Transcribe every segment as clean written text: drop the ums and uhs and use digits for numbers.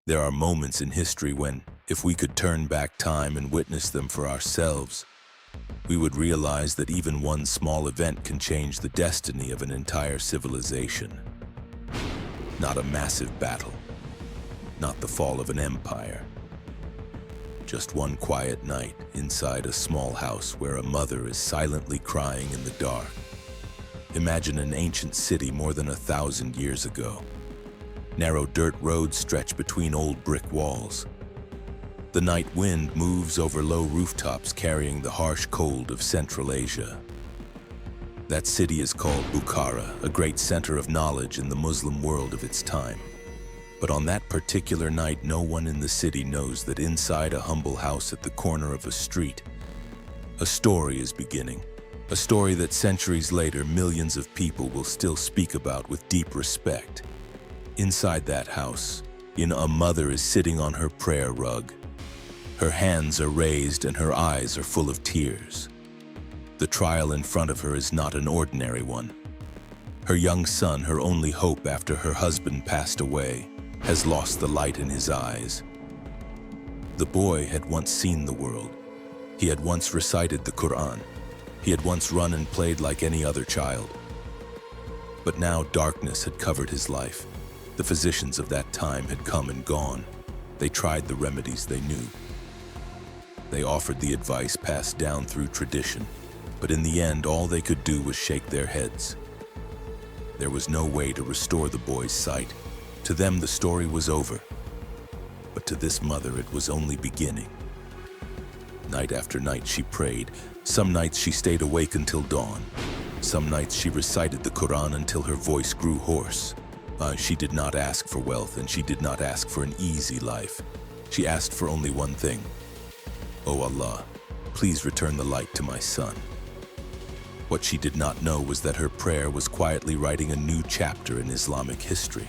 There are moments in history when, if we could turn back time and witness them for ourselves, we would realize that even one small event can change the destiny of an entire civilization. Not a massive battle, not the fall of an empire. Just one quiet night inside a small house where a mother is silently crying in the dark. Imagine an ancient city more than 1,000 years ago. Narrow dirt roads stretch between old brick walls. The night wind moves over low rooftops carrying the harsh cold of Central Asia. That city is called Bukhara, a great center of knowledge in the Muslim world of its time. But on that particular night, no one in the city knows that inside a humble house at the corner of a street, a story is beginning. A story that centuries later, millions of people will still speak about with deep respect. Inside that house, a mother is sitting on her prayer rug. Her hands are raised and her eyes are full of tears. The trial in front of her is not an ordinary one. Her young son, her only hope after her husband passed away, has lost the light in his eyes. The boy had once seen the world. He had once recited the Quran. He had once run and played like any other child. But now darkness had covered his life. The physicians of that time had come and gone. They tried the remedies they knew. They offered the advice passed down through tradition, but in the end, all they could do was shake their heads. There was no way to restore the boy's sight. To them, the story was over. But to this mother, it was only beginning. Night after night, she prayed. Some nights she stayed awake until dawn. Some nights she recited the Quran until her voice grew hoarse. She did not ask for wealth, and she did not ask for an easy life. She asked for only one thing. "Oh Allah, please return the light to my son." What she did not know was that her prayer was quietly writing a new chapter in Islamic history.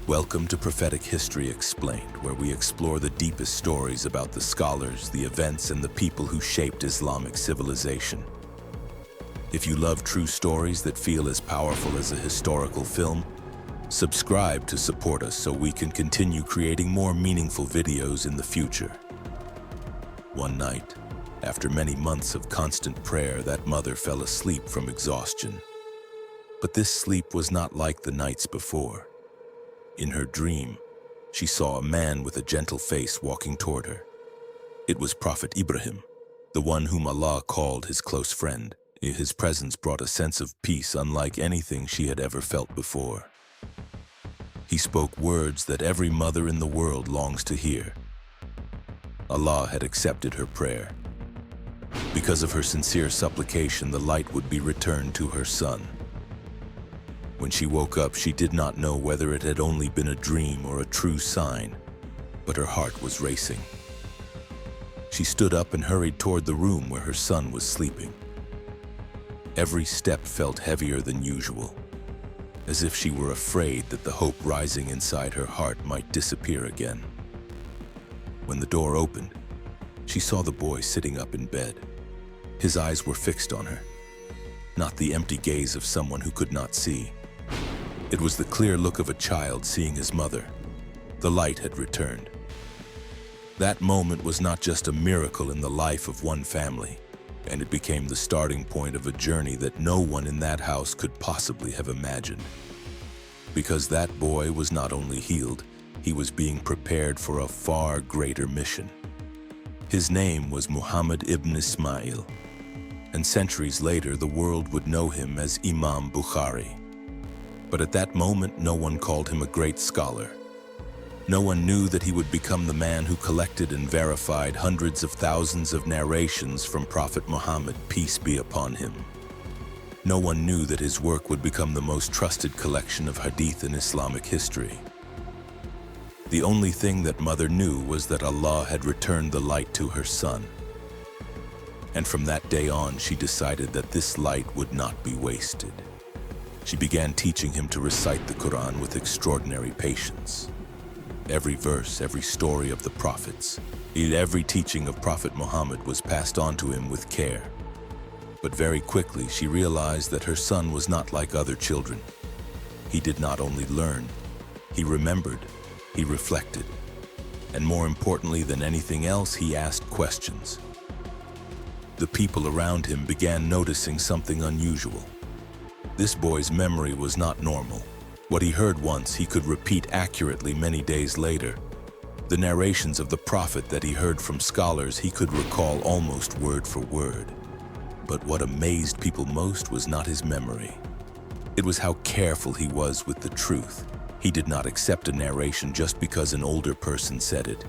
Welcome to Prophetic History Explained, where we explore the deepest stories about the scholars, the events, and the people who shaped Islamic civilization. If you love true stories that feel as powerful as a historical film, subscribe to support us so we can continue creating more meaningful videos in the future. One night, after many months of constant prayer, that mother fell asleep from exhaustion. But this sleep was not like the nights before. In her dream, she saw a man with a gentle face walking toward her. It was Prophet Ibrahim, the one whom Allah called his close friend. His presence brought a sense of peace unlike anything she had ever felt before. He spoke words that every mother in the world longs to hear. Allah had accepted her prayer. Because of her sincere supplication, the light would be returned to her son. When she woke up, she did not know whether it had only been a dream or a true sign, but her heart was racing. She stood up and hurried toward the room where her son was sleeping. Every step felt heavier than usual, as if she were afraid that the hope rising inside her heart might disappear again. When the door opened, she saw the boy sitting up in bed. His eyes were fixed on her, not the empty gaze of someone who could not see. It was the clear look of a child seeing his mother. The light had returned. That moment was not just a miracle in the life of one family, and it became the starting point of a journey that no one in that house could possibly have imagined. Because that boy was not only healed, he was being prepared for a far greater mission. His name was Muhammad ibn Ismail, and centuries later the world would know him as Imam Bukhari. But at that moment, no one called him a great scholar. No one knew that he would become the man who collected and verified hundreds of thousands of narrations from Prophet Muhammad, peace be upon him. No one knew that his work would become the most trusted collection of Hadith in Islamic history. The only thing that mother knew was that Allah had returned the light to her son. And from that day on, she decided that this light would not be wasted. She began teaching him to recite the Quran with extraordinary patience. Every verse, every story of the prophets, every teaching of Prophet Muhammad was passed on to him with care. But very quickly, she realized that her son was not like other children. He did not only learn, he remembered. He reflected. And more importantly than anything else, he asked questions. The people around him began noticing something unusual. This boy's memory was not normal. What he heard once, he could repeat accurately many days later. The narrations of the Prophet that he heard from scholars, he could recall almost word for word. But what amazed people most was not his memory. It was how careful he was with the truth. He did not accept a narration just because an older person said it.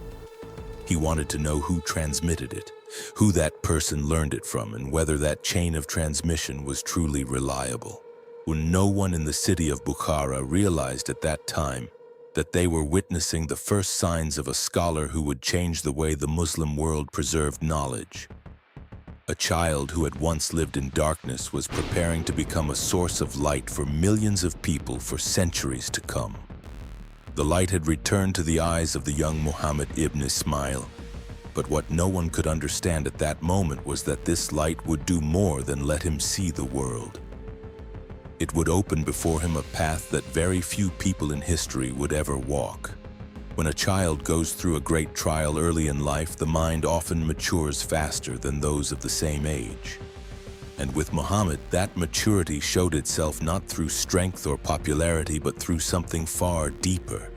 He wanted to know who transmitted it, who that person learned it from, and whether that chain of transmission was truly reliable. When no one in the city of Bukhara realized at that time that they were witnessing the first signs of a scholar who would change the way the Muslim world preserved knowledge. A child who had once lived in darkness was preparing to become a source of light for millions of people for centuries to come. The light had returned to the eyes of the young Muhammad ibn Ismail, but what no one could understand at that moment was that this light would do more than let him see the world. It would open before him a path that very few people in history would ever walk. When a child goes through a great trial early in life, the mind often matures faster than those of the same age. And with Muhammad, that maturity showed itself not through strength or popularity, but through something far deeper,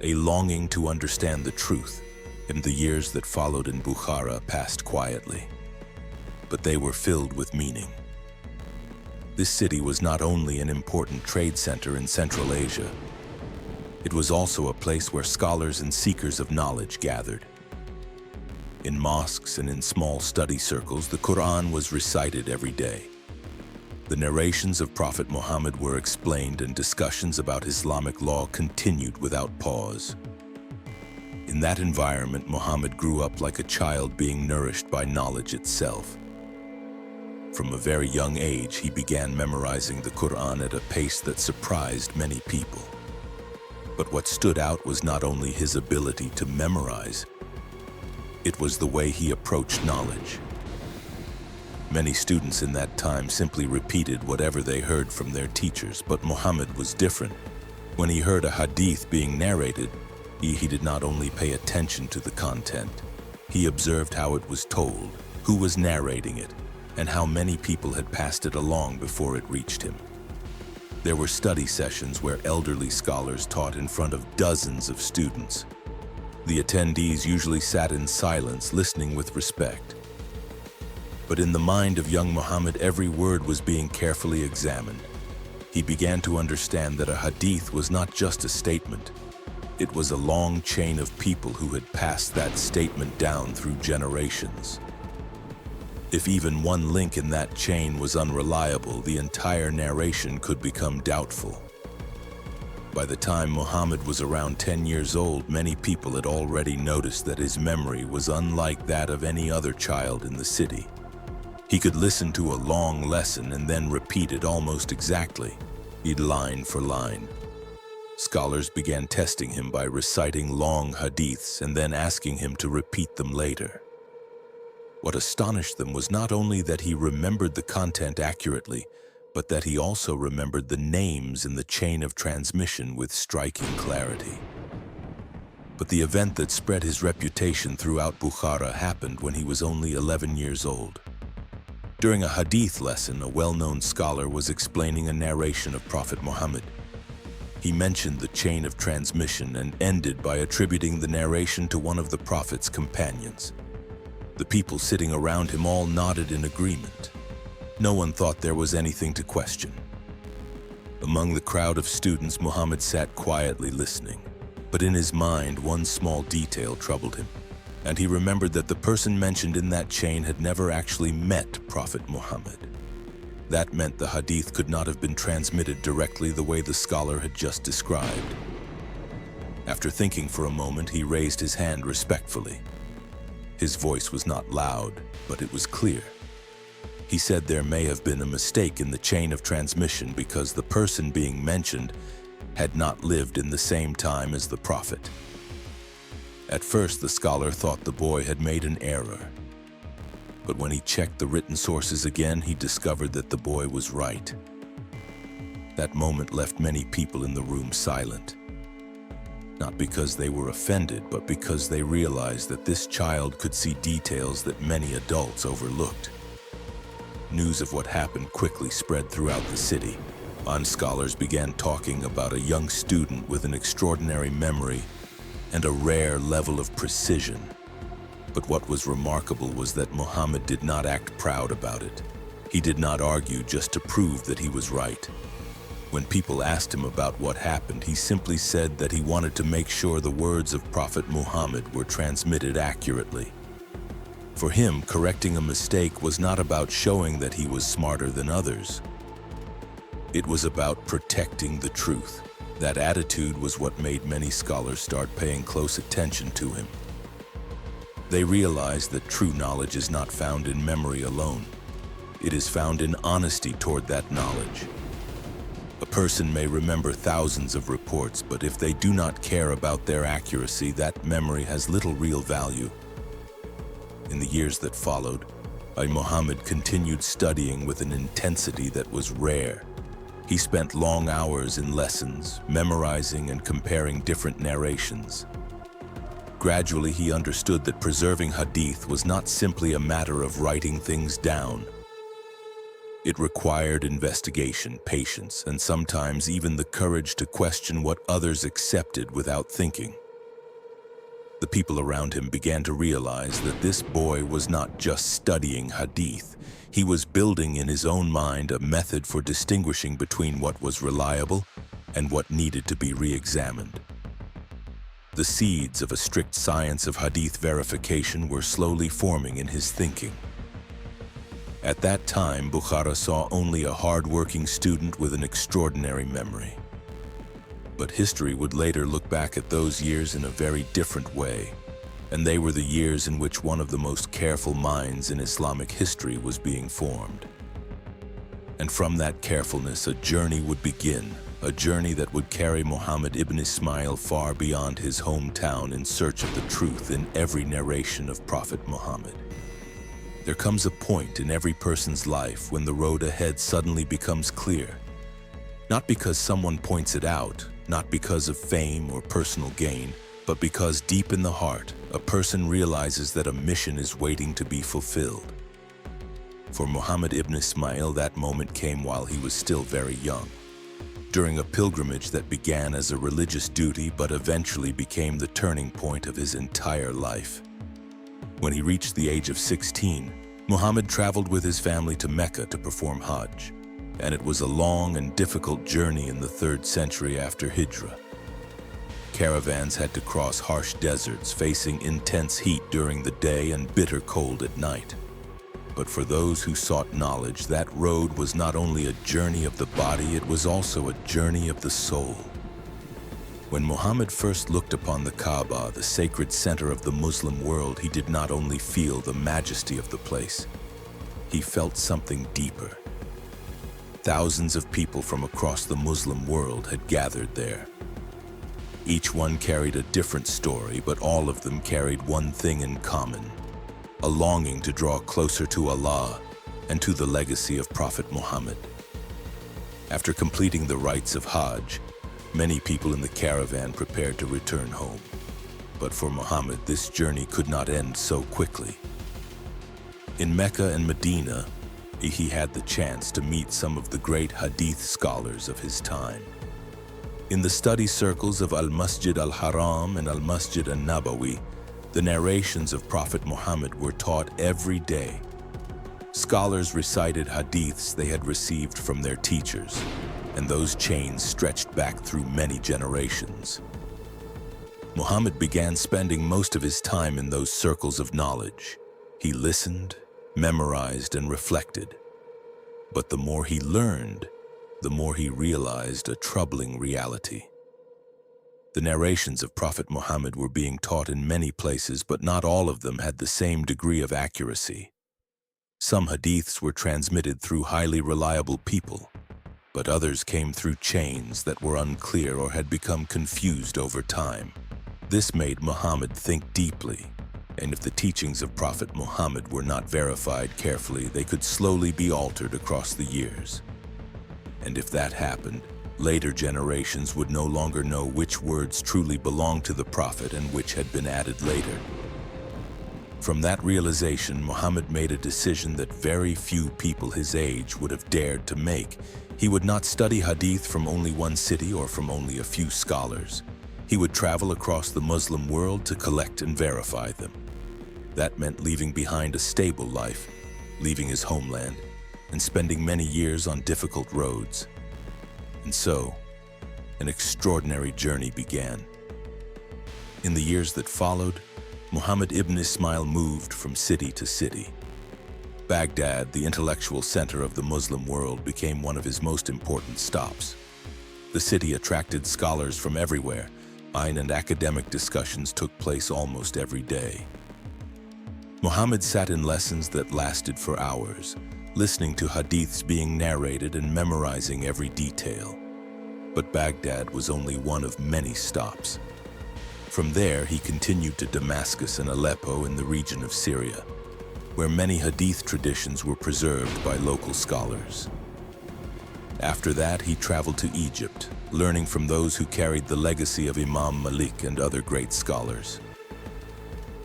a longing to understand the truth. And the years that followed in Bukhara passed quietly, but they were filled with meaning. This city was not only an important trade center in Central Asia, it was also a place where scholars and seekers of knowledge gathered. In mosques and in small study circles, the Quran was recited every day. The narrations of Prophet Muhammad were explained, and discussions about Islamic law continued without pause. In that environment, Muhammad grew up like a child being nourished by knowledge itself. From a very young age, he began memorizing the Quran at a pace that surprised many people. But what stood out was not only his ability to memorize, it was the way he approached knowledge. Many students in that time simply repeated whatever they heard from their teachers, but Muhammad was different. When he heard a hadith being narrated, he did not only pay attention to the content, he observed how it was told, who was narrating it, and how many people had passed it along before it reached him. There were study sessions where elderly scholars taught in front of dozens of students. The attendees usually sat in silence, listening with respect. But in the mind of young Muhammad, every word was being carefully examined. He began to understand that a hadith was not just a statement. It was a long chain of people who had passed that statement down through generations. If even one link in that chain was unreliable, the entire narration could become doubtful. By the time Muhammad was around 10 years old, many people had already noticed that his memory was unlike that of any other child in the city. He could listen to a long lesson and then repeat it almost exactly, line for line. Scholars began testing him by reciting long hadiths and then asking him to repeat them later. What astonished them was not only that he remembered the content accurately, but that he also remembered the names in the chain of transmission with striking clarity. But the event that spread his reputation throughout Bukhara happened when he was only 11 years old. During a hadith lesson, a well-known scholar was explaining a narration of Prophet Muhammad. He mentioned the chain of transmission and ended by attributing the narration to one of the Prophet's companions. The people sitting around him all nodded in agreement. No one thought there was anything to question. Among the crowd of students, Muhammad sat quietly listening, but in his mind, one small detail troubled him, and he remembered that the person mentioned in that chain had never actually met Prophet Muhammad. That meant the hadith could not have been transmitted directly the way the scholar had just described. After thinking for a moment, he raised his hand respectfully. His voice was not loud, but it was clear. He said there may have been a mistake in the chain of transmission because the person being mentioned had not lived in the same time as the Prophet. At first, the scholar thought the boy had made an error. But when he checked the written sources again, he discovered that the boy was right. That moment left many people in the room silent. not because they were offended, but because they realized that this child could see details that many adults overlooked. News of what happened quickly spread throughout the city. Scholars began talking about a young student with an extraordinary memory and a rare level of precision. But what was remarkable was that Muhammad did not act proud about it. He did not argue just to prove that he was right. When people asked him about what happened, he simply said that he wanted to make sure the words of Prophet Muhammad were transmitted accurately. For him, correcting a mistake was not about showing that he was smarter than others. It was about protecting the truth. That attitude was what made many scholars start paying close attention to him. They realized that true knowledge is not found in memory alone. It is found in honesty toward that knowledge. A person may remember thousands of reports, but if they do not care about their accuracy, that memory has little real value. In the years that followed, Muhammad continued studying with an intensity that was rare. He spent long hours in lessons, memorizing and comparing different narrations. Gradually, he understood that preserving Hadith was not simply a matter of writing things down. It required investigation, patience, and sometimes even the courage to question what others accepted without thinking. The people around him began to realize that this boy was not just studying Hadith. He was building in his own mind a method for distinguishing between what was reliable and what needed to be re-examined. The seeds of a strict science of Hadith verification were slowly forming in his thinking. At that time, Bukhara saw only a hard-working student with an extraordinary memory. But history would later look back at those years in a very different way, and they were the years in which one of the most careful minds in Islamic history was being formed. And from that carefulness, a journey would begin, a journey that would carry Muhammad ibn Ismail far beyond his hometown in search of the truth in every narration of Prophet Muhammad. There comes a point in every person's life when the road ahead suddenly becomes clear. Not because someone points it out, not because of fame or personal gain, but because deep in the heart, a person realizes that a mission is waiting to be fulfilled. For Muhammad ibn Ismail, that moment came while he was still very young, during a pilgrimage that began as a religious duty but eventually became the turning point of his entire life. When he reached the age of 16, Muhammad traveled with his family to Mecca to perform Hajj, and it was a long and difficult journey in the 3rd century after Hijrah. Caravans had to cross harsh deserts, facing intense heat during the day and bitter cold at night. But for those who sought knowledge, that road was not only a journey of the body, it was also a journey of the soul. When Muhammad first looked upon the Kaaba, the sacred center of the Muslim world, he did not only feel the majesty of the place, he felt something deeper. Thousands of people from across the Muslim world had gathered there. Each one carried a different story, but all of them carried one thing in common: a longing to draw closer to Allah and to the legacy of Prophet Muhammad. After completing the rites of Hajj, many people in the caravan prepared to return home. But for Muhammad, this journey could not end so quickly. In Mecca and Medina, he had the chance to meet some of the great Hadith scholars of his time. In the study circles of Al-Masjid al-Haram and Al-Masjid al-Nabawi, the narrations of Prophet Muhammad were taught every day. Scholars recited hadiths they had received from their teachers, and those chains stretched back through many generations. Muhammad began spending most of his time in those circles of knowledge. He listened, memorized, and reflected. But the more he learned, the more he realized a troubling reality. The narrations of Prophet Muhammad were being taught in many places, but not all of them had the same degree of accuracy. Some hadiths were transmitted through highly reliable people, but others came through chains that were unclear or had become confused over time. This made Muhammad think deeply, and if the teachings of Prophet Muhammad were not verified carefully, they could slowly be altered across the years. And if that happened, Later generations would no longer know which words truly belonged to the Prophet and which had been added later. From that realization, Muhammad made a decision that very few people his age would have dared to make. He would not study Hadith from only one city or from only a few scholars. He would travel across the Muslim world to collect and verify them. That meant leaving behind a stable life, leaving his homeland, and spending many years on difficult roads. And so, an extraordinary journey began. In the years that followed, Muhammad ibn Ismail moved from city to city. Baghdad, the intellectual center of the Muslim world, became one of his most important stops. The city attracted scholars from everywhere, and academic discussions took place almost every day. Muhammad sat in lessons that lasted for hours, listening to hadiths being narrated and memorizing every detail. But Baghdad was only one of many stops. From there, he continued to Damascus and Aleppo in the region of Syria, where many hadith traditions were preserved by local scholars. After that, he traveled to Egypt, learning from those who carried the legacy of Imam Malik and other great scholars.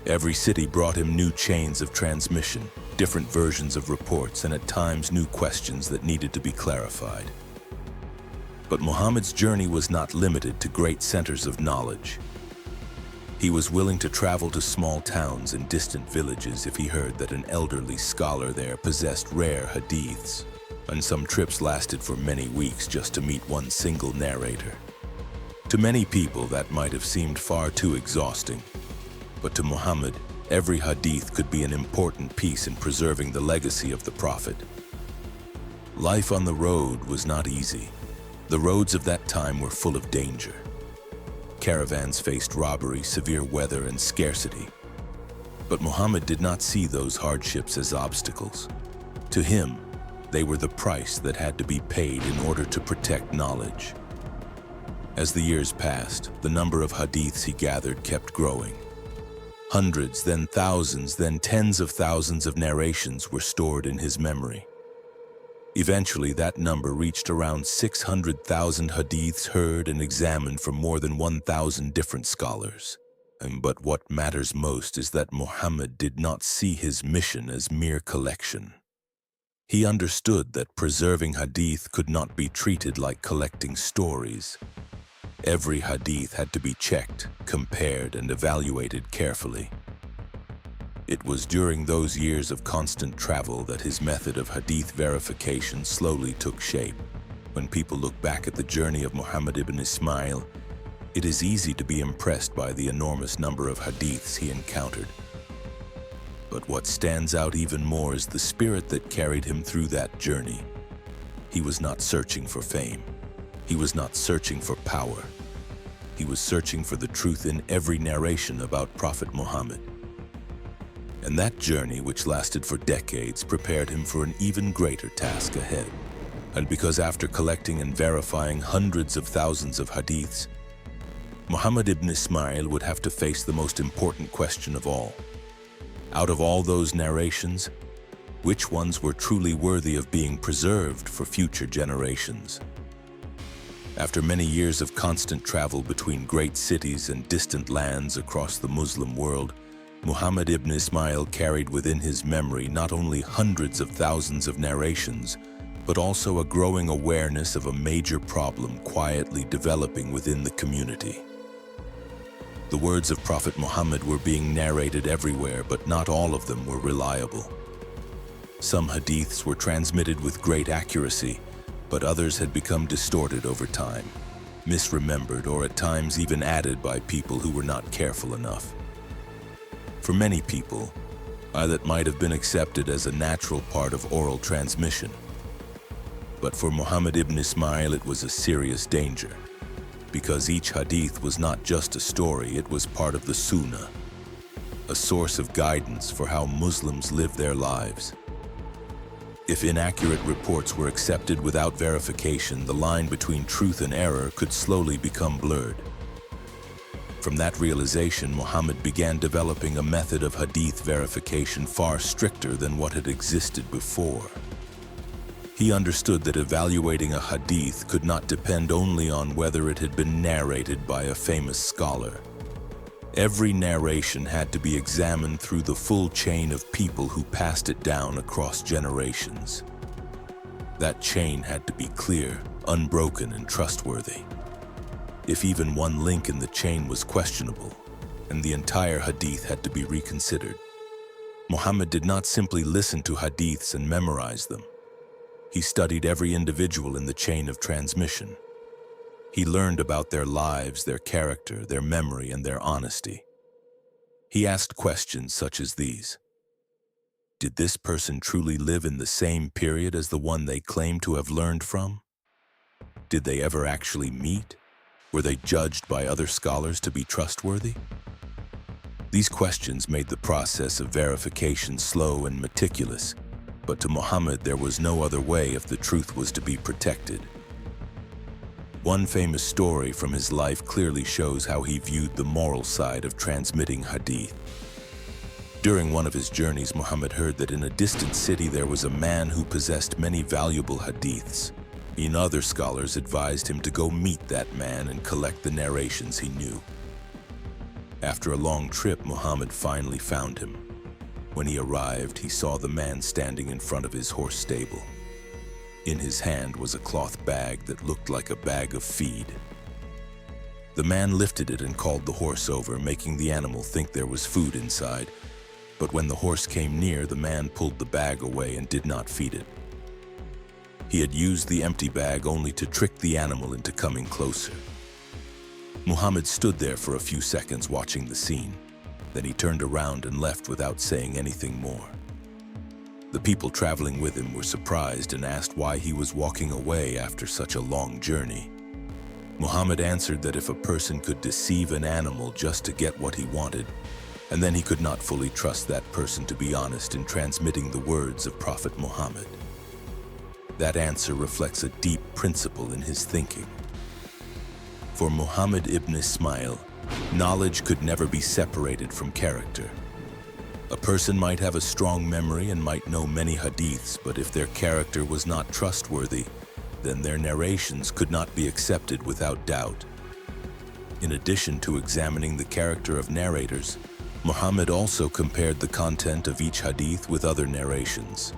Every city brought him new chains of transmission, different versions of reports, and at times new questions that needed to be clarified. But Muhammad's journey was not limited to great centers of knowledge. He was willing to travel to small towns and distant villages if he heard that an elderly scholar there possessed rare hadiths, and some trips lasted for many weeks just to meet one single narrator. To many people, that might have seemed far too exhausting, but to Muhammad, every hadith could be an important piece in preserving the legacy of the Prophet. Life on the road was not easy. The roads of that time were full of danger. Caravans faced robbery, severe weather, and scarcity. But Muhammad did not see those hardships as obstacles. To him, they were the price that had to be paid in order to protect knowledge. As the years passed, the number of hadiths he gathered kept growing. Hundreds, then thousands, then tens of thousands of narrations were stored in his memory. Eventually, that number reached around 600,000 hadiths heard and examined from more than 1,000 different scholars. But what matters most is that Muhammad did not see his mission as mere collection. He understood that preserving hadith could not be treated like collecting stories. Every hadith had to be checked, compared, and evaluated carefully. It was during those years of constant travel that his method of hadith verification slowly took shape. When people look back at the journey of Muhammad ibn Ismail, it is easy to be impressed by the enormous number of hadiths he encountered. But what stands out even more is the spirit that carried him through that journey. He was not searching for fame. He was not searching for power. He was searching for the truth in every narration about Prophet Muhammad. And that journey, which lasted for decades, prepared him for an even greater task ahead. And because after collecting and verifying hundreds of thousands of hadiths, Muhammad ibn Ismail would have to face the most important question of all. Out of all those narrations, which ones were truly worthy of being preserved for future generations? After many years of constant travel between great cities and distant lands across the Muslim world, Muhammad ibn Ismail carried within his memory not only hundreds of thousands of narrations, but also a growing awareness of a major problem quietly developing within the community. The words of Prophet Muhammad were being narrated everywhere, but not all of them were reliable. Some hadiths were transmitted with great accuracy, but others had become distorted over time, misremembered, or at times even added by people who were not careful enough. For many people, that might have been accepted as a natural part of oral transmission. But for Muhammad ibn Ismail, it was a serious danger, because each hadith was not just a story, it was part of the Sunnah, a source of guidance for how Muslims live their lives. If inaccurate reports were accepted without verification, the line between truth and error could slowly become blurred. From that realization, Muhammad began developing a method of hadith verification far stricter than what had existed before. He understood that evaluating a hadith could not depend only on whether it had been narrated by a famous scholar. Every narration had to be examined through the full chain of people who passed it down across generations. That chain had to be clear, unbroken, and trustworthy. If even one link in the chain was questionable, and the entire hadith had to be reconsidered, Muhammad did not simply listen to hadiths and memorize them. He studied every individual in the chain of transmission. He learned about their lives, their character, their memory, and their honesty. He asked questions such as these. Did this person truly live in the same period as the one they claimed to have learned from? Did they ever actually meet? Were they judged by other scholars to be trustworthy? These questions made the process of verification slow and meticulous, but to Muhammad there was no other way if the truth was to be protected. One famous story from his life clearly shows how he viewed the moral side of transmitting hadith. During one of his journeys, Muhammad heard that in a distant city there was a man who possessed many valuable hadiths. Other scholars advised him to go meet that man and collect the narrations he knew. After a long trip, Muhammad finally found him. When he arrived, he saw the man standing in front of his horse stable. In his hand was a cloth bag that looked like a bag of feed. The man lifted it and called the horse over, making the animal think there was food inside. But when the horse came near, the man pulled the bag away and did not feed it. He had used the empty bag only to trick the animal into coming closer. Muhammad stood there for a few seconds watching the scene. Then he turned around and left without saying anything more. The people traveling with him were surprised and asked why he was walking away after such a long journey. Muhammad answered that if a person could deceive an animal just to get what he wanted, and then he could not fully trust that person to be honest in transmitting the words of Prophet Muhammad. That answer reflects a deep principle in his thinking. For Muhammad ibn Ismail, knowledge could never be separated from character. A person might have a strong memory and might know many hadiths, but if their character was not trustworthy, then their narrations could not be accepted without doubt. In addition to examining the character of narrators, Muhammad also compared the content of each hadith with other narrations.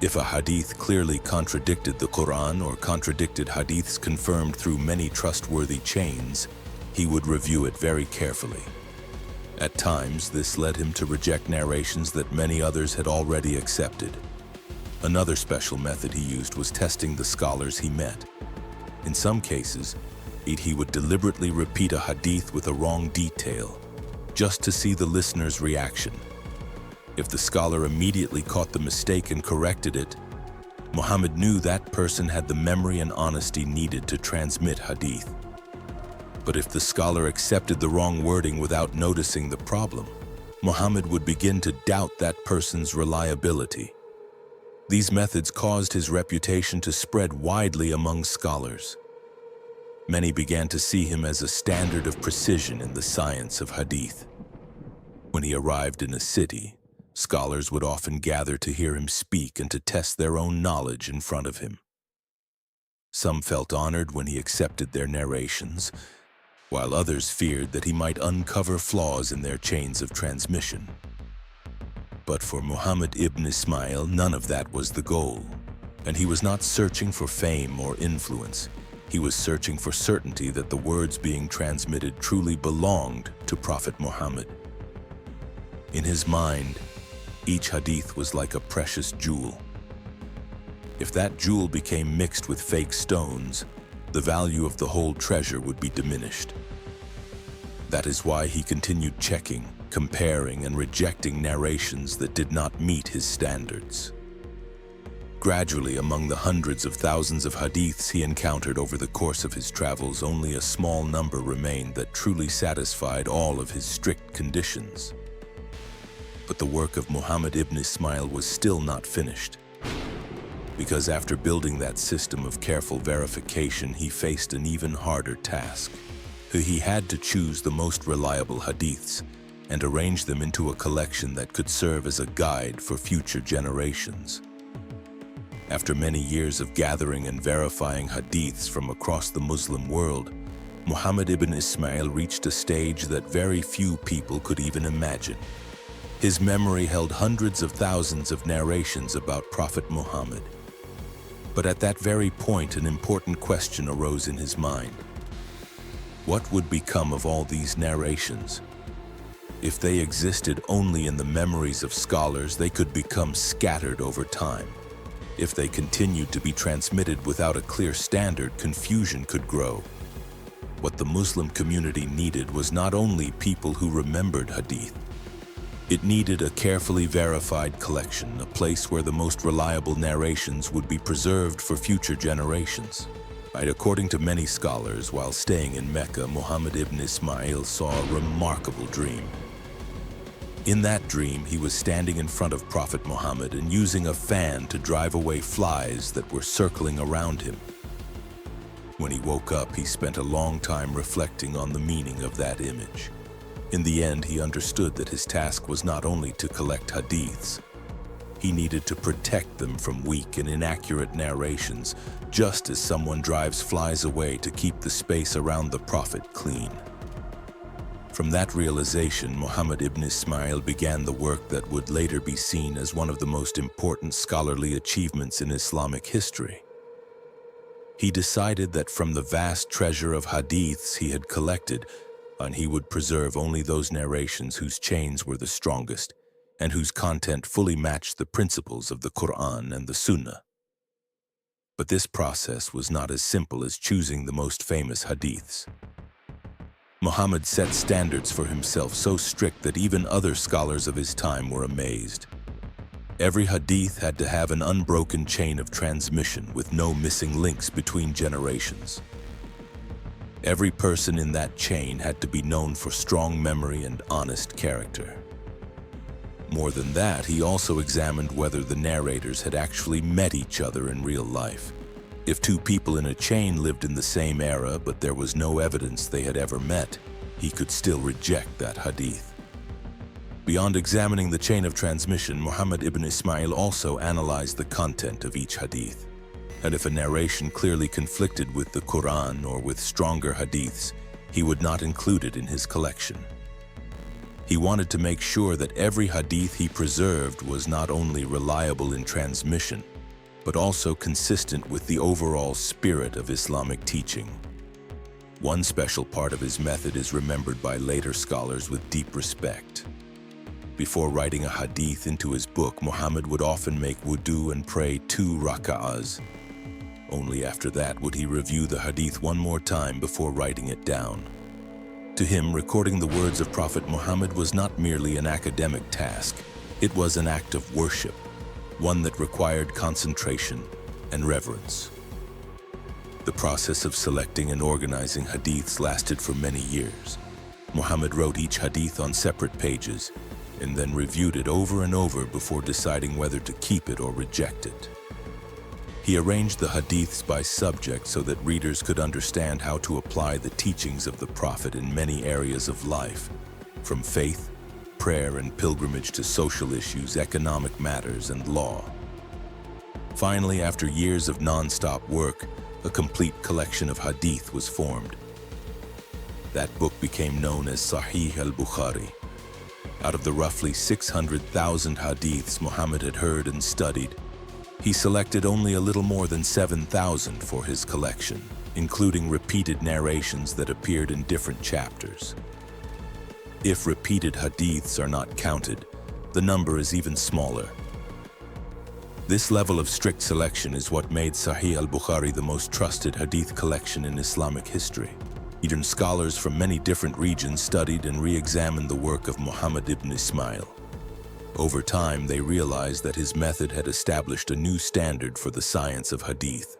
If a hadith clearly contradicted the Quran or contradicted hadiths confirmed through many trustworthy chains, he would review it very carefully. At times, this led him to reject narrations that many others had already accepted. Another special method he used was testing the scholars he met. In some cases, he would deliberately repeat a hadith with a wrong detail, just to see the listener's reaction. If the scholar immediately caught the mistake and corrected it, Muhammad knew that person had the memory and honesty needed to transmit hadith. But if the scholar accepted the wrong wording without noticing the problem, Muhammad would begin to doubt that person's reliability. These methods caused his reputation to spread widely among scholars. Many began to see him as a standard of precision in the science of hadith. When he arrived in a city, scholars would often gather to hear him speak and to test their own knowledge in front of him. Some felt honored when he accepted their narrations, while others feared that he might uncover flaws in their chains of transmission. But for Muhammad ibn Ismail, none of that was the goal, and he was not searching for fame or influence. He was searching for certainty that the words being transmitted truly belonged to Prophet Muhammad. In his mind, each hadith was like a precious jewel. If that jewel became mixed with fake stones, the value of the whole treasure would be diminished. That is why he continued checking, comparing, and rejecting narrations that did not meet his standards. Gradually, among the hundreds of thousands of hadiths he encountered over the course of his travels, only a small number remained that truly satisfied all of his strict conditions. But the work of Muhammad ibn Ismail was still not finished, because after building that system of careful verification, he faced an even harder task. He had to choose the most reliable hadiths and arrange them into a collection that could serve as a guide for future generations. After many years of gathering and verifying hadiths from across the Muslim world, Muhammad ibn Ismail reached a stage that very few people could even imagine. His memory held hundreds of thousands of narrations about Prophet Muhammad. But at that very point, an important question arose in his mind. What would become of all these narrations? If they existed only in the memories of scholars, they could become scattered over time. If they continued to be transmitted without a clear standard, confusion could grow. What the Muslim community needed was not only people who remembered hadith. It needed a carefully verified collection, a place where the most reliable narrations would be preserved for future generations. According to many scholars, while staying in Mecca, Muhammad ibn Ismail saw a remarkable dream. In that dream, he was standing in front of Prophet Muhammad and using a fan to drive away flies that were circling around him. When he woke up, he spent a long time reflecting on the meaning of that image. In the end, he understood that his task was not only to collect hadiths. He needed to protect them from weak and inaccurate narrations, just as someone drives flies away to keep the space around the Prophet clean. From that realization, Muhammad ibn Ismail began the work that would later be seen as one of the most important scholarly achievements in Islamic history. He decided that from the vast treasure of hadiths he had collected, he would preserve only those narrations whose chains were the strongest and whose content fully matched the principles of the Quran and the Sunnah. But this process was not as simple as choosing the most famous hadiths. Muhammad set standards for himself so strict that even other scholars of his time were amazed. Every hadith had to have an unbroken chain of transmission with no missing links between generations. Every person in that chain had to be known for strong memory and honest character. More than that, he also examined whether the narrators had actually met each other in real life. If two people in a chain lived in the same era, but there was no evidence they had ever met, he could still reject that hadith. Beyond examining the chain of transmission, Muhammad ibn Ismail also analyzed the content of each hadith. And if a narration clearly conflicted with the Quran or with stronger hadiths, he would not include it in his collection. He wanted to make sure that every hadith he preserved was not only reliable in transmission, but also consistent with the overall spirit of Islamic teaching. One special part of his method is remembered by later scholars with deep respect. Before writing a hadith into his book, Muhammad would often make wudu and pray 2 rak'ahs. Only after that would he review the hadith one more time before writing it down. To him, recording the words of Prophet Muhammad was not merely an academic task. It was an act of worship, one that required concentration and reverence. The process of selecting and organizing hadiths lasted for many years. Muhammad wrote each hadith on separate pages and then reviewed it over and over before deciding whether to keep it or reject it. He arranged the hadiths by subject so that readers could understand how to apply the teachings of the Prophet in many areas of life, from faith, prayer and pilgrimage to social issues, economic matters, and law. Finally, after years of non-stop work, a complete collection of hadith was formed. That book became known as Sahih al-Bukhari. Out of the roughly 600,000 hadiths Muhammad had heard and studied, he selected only a little more than 7,000 for his collection, including repeated narrations that appeared in different chapters. If repeated hadiths are not counted, the number is even smaller. This level of strict selection is what made Sahih al-Bukhari the most trusted hadith collection in Islamic history. Even scholars from many different regions studied and re-examined the work of Muhammad ibn Ismail. Over time, they realized that his method had established a new standard for the science of hadith.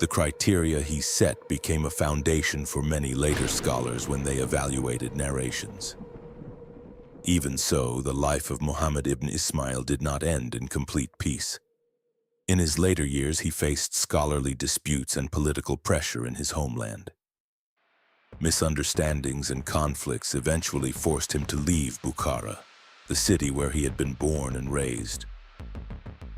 The criteria he set became a foundation for many later scholars when they evaluated narrations. Even so, the life of Muhammad ibn Ismail did not end in complete peace. In his later years, he faced scholarly disputes and political pressure in his homeland. Misunderstandings and conflicts eventually forced him to leave Bukhara, the city where he had been born and raised.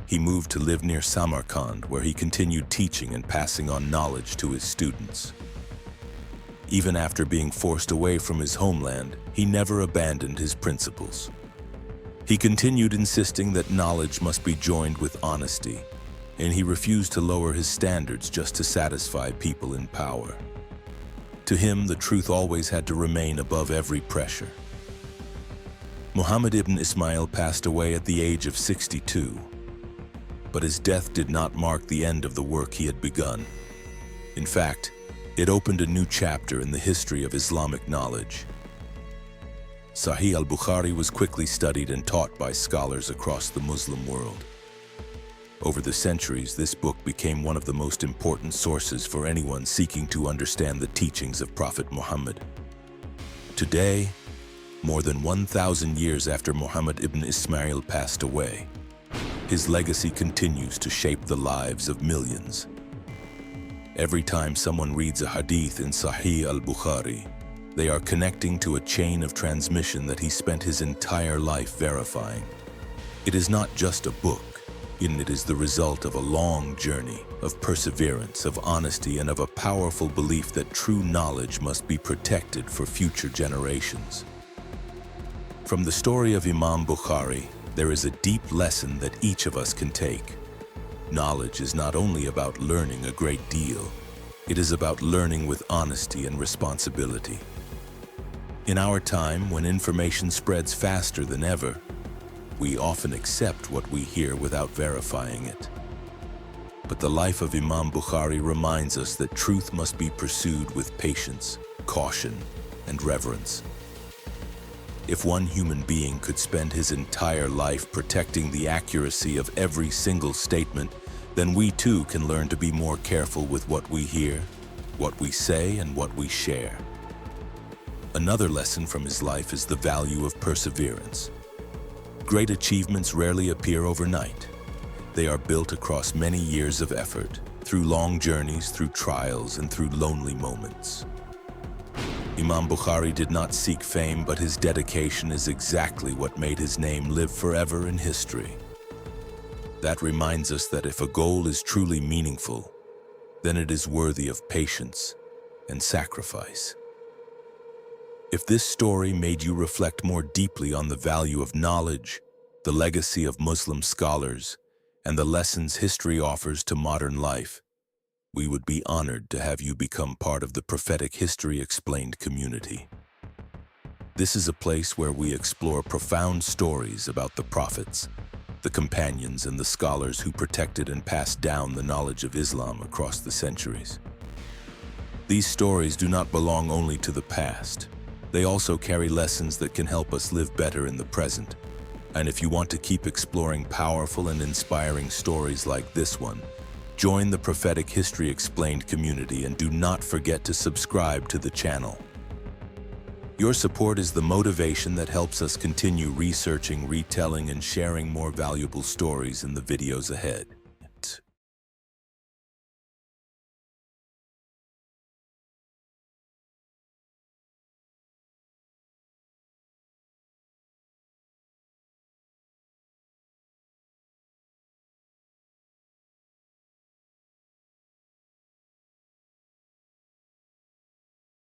He moved to live near Samarkand, where he continued teaching and passing on knowledge to his students. Even after being forced away from his homeland, he never abandoned his principles. He continued insisting that knowledge must be joined with honesty, and he refused to lower his standards just to satisfy people in power. To him, the truth always had to remain above every pressure. Muhammad ibn Ismail passed away at the age of 62, but his death did not mark the end of the work he had begun. In fact, it opened a new chapter in the history of Islamic knowledge. Sahih al-Bukhari was quickly studied and taught by scholars across the Muslim world. Over the centuries, this book became one of the most important sources for anyone seeking to understand the teachings of Prophet Muhammad. Today, more than 1,000 years after Muhammad ibn Ismail passed away, his legacy continues to shape the lives of millions. Every time someone reads a hadith in Sahih al-Bukhari, they are connecting to a chain of transmission that he spent his entire life verifying. It is not just a book, it is the result of a long journey, of perseverance, of honesty, and of a powerful belief that true knowledge must be protected for future generations. From the story of Imam Bukhari, there is a deep lesson that each of us can take. Knowledge is not only about learning a great deal, it is about learning with honesty and responsibility. In our time, when information spreads faster than ever, we often accept what we hear without verifying it. But the life of Imam Bukhari reminds us that truth must be pursued with patience, caution, and reverence. If one human being could spend his entire life protecting the accuracy of every single statement, then we too can learn to be more careful with what we hear, what we say, and what we share. Another lesson from his life is the value of perseverance. Great achievements rarely appear overnight. They are built across many years of effort, through long journeys, through trials, and through lonely moments. Imam Bukhari did not seek fame, but his dedication is exactly what made his name live forever in history. That reminds us that if a goal is truly meaningful, then it is worthy of patience and sacrifice. If this story made you reflect more deeply on the value of knowledge, the legacy of Muslim scholars, and the lessons history offers to modern life, we would be honored to have you become part of the Prophetic History Explained community. This is a place where we explore profound stories about the prophets, the companions, and the scholars who protected and passed down the knowledge of Islam across the centuries. These stories do not belong only to the past. They also carry lessons that can help us live better in the present. And if you want to keep exploring powerful and inspiring stories like this one, join the Prophetic History Explained community and do not forget to subscribe to the channel. Your support is the motivation that helps us continue researching, retelling, and sharing more valuable stories in the videos ahead.